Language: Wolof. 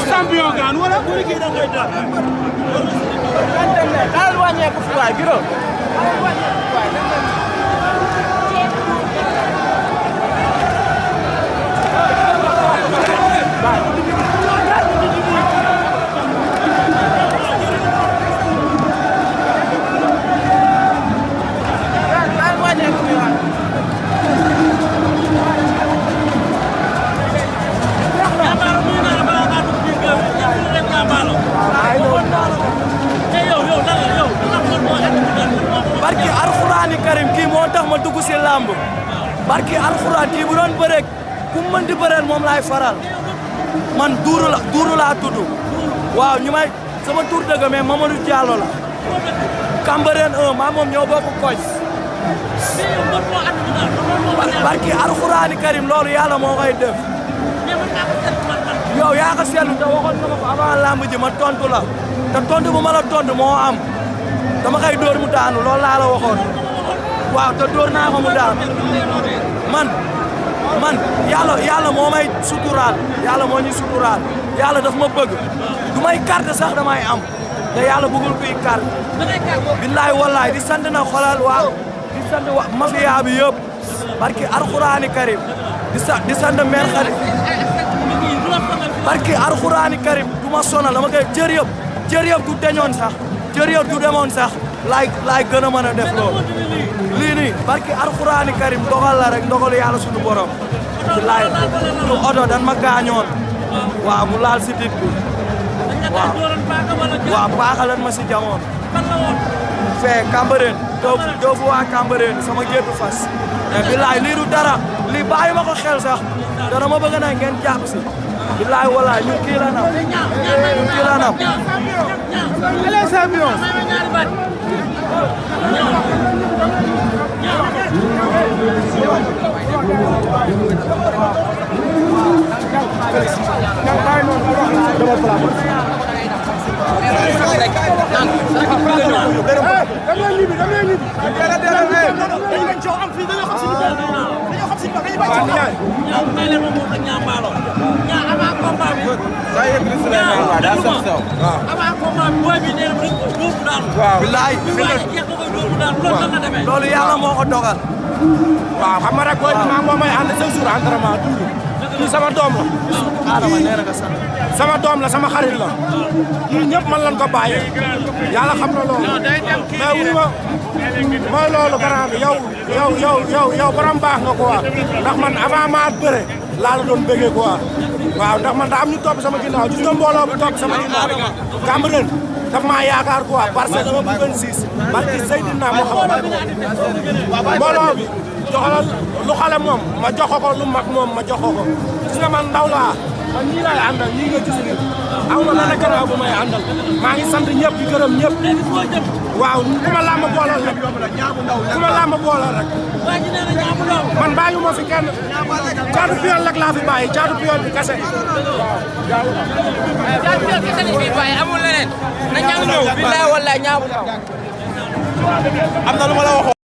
champion gaan wala bu ki da koy dal dal wañe ko fi way biro barki alxuraani karim kii moo tax ma dugg si làmb barki alxuraan kii bu doon bëreeg ku mën di bëreel moom laay faral man duuru laa tudd waaw ñu may sama tur dëgg mais Mamadou Diallo la Cambérène 1 maa moom ñoo bokk koñ barki alxuraani karim loolu yàlla moo koy def yow yaa ko seetlu te waxoon nga ma ko avant làmb ji ma tontu la te tontu bu ma la tontu moo am dama koy dóor mu daanu loolu laa la waxoon waaw te dóor naa ko mu daanu man yàlla moo may suturaal yàlla moo ñu suturaal yàlla daf ma bëgg du may carte sax damay am te yàlla bëggul kuy kar billaay wallaay di sant na xolal waa di sant wa mafia bi yëpp barki alxuraani karim di sant mère xarit barki alxuraani karim du ma sonal dama koy cër yëpp du deñoon sax cër yëpp du demoon sax laay gën a mën a def loolu lii nii barki alxuraani karim dogal la rek dogalu yàlla suñu borom billaay lu oto dan ma gaañoon waaw mu laal si dit bi waaw paaka lan ma si jamoon fee Cambérène doofu waa Cambérène sama géttu fas mais billaay lii du dara lii bàyyi ma ko xel sax dara ma bëgg na ngeen jàpp si billaay walaay ñun kii la nam ñun kii la nam loolu yàlla moo ko dogal. waaw xam nga rek booy maa ngi may ànd chaque jour entraînement tuuti sama doom la. Adama nee na nga sant. sama doom la sama xarit la. ñun ñëpp man lañ ko bàyyee. yàlla xam na loolu. mais wuy ma mooy loolu grand bi yow borom baax nga quoi ndax man avant maa bëre laa la doon bëggee quoi waaw ndax man daa am ñu topp sama ginnaaw gis nga mbooloo bu topp sama ginnaaw Cambérène daf maa yaakaar quoi parce que dama bëggoon 6 barki Seydina moo xam mbooloo bi joxalal lu xale moom ma jox ko lu mag moom ma jox ko gis nga man ndaw laa man ñii laay àndal ñii nga gis ni aw ma lan la gannaaw bu may àndal maa ngi sant ñëpp di gërëm ñëpp waaw ku ma làmb boolal rek ku ma làmb boolal rek man bàyyi ma fi kenn caatu piyoon rek laa fi bàyyi caatu piyoon bi kese waaw caatu piyoon kese lañ fi bàyyi amul leneen na ñaamu ñëw billaay wallaay ñaamu am na lu ma la waxoon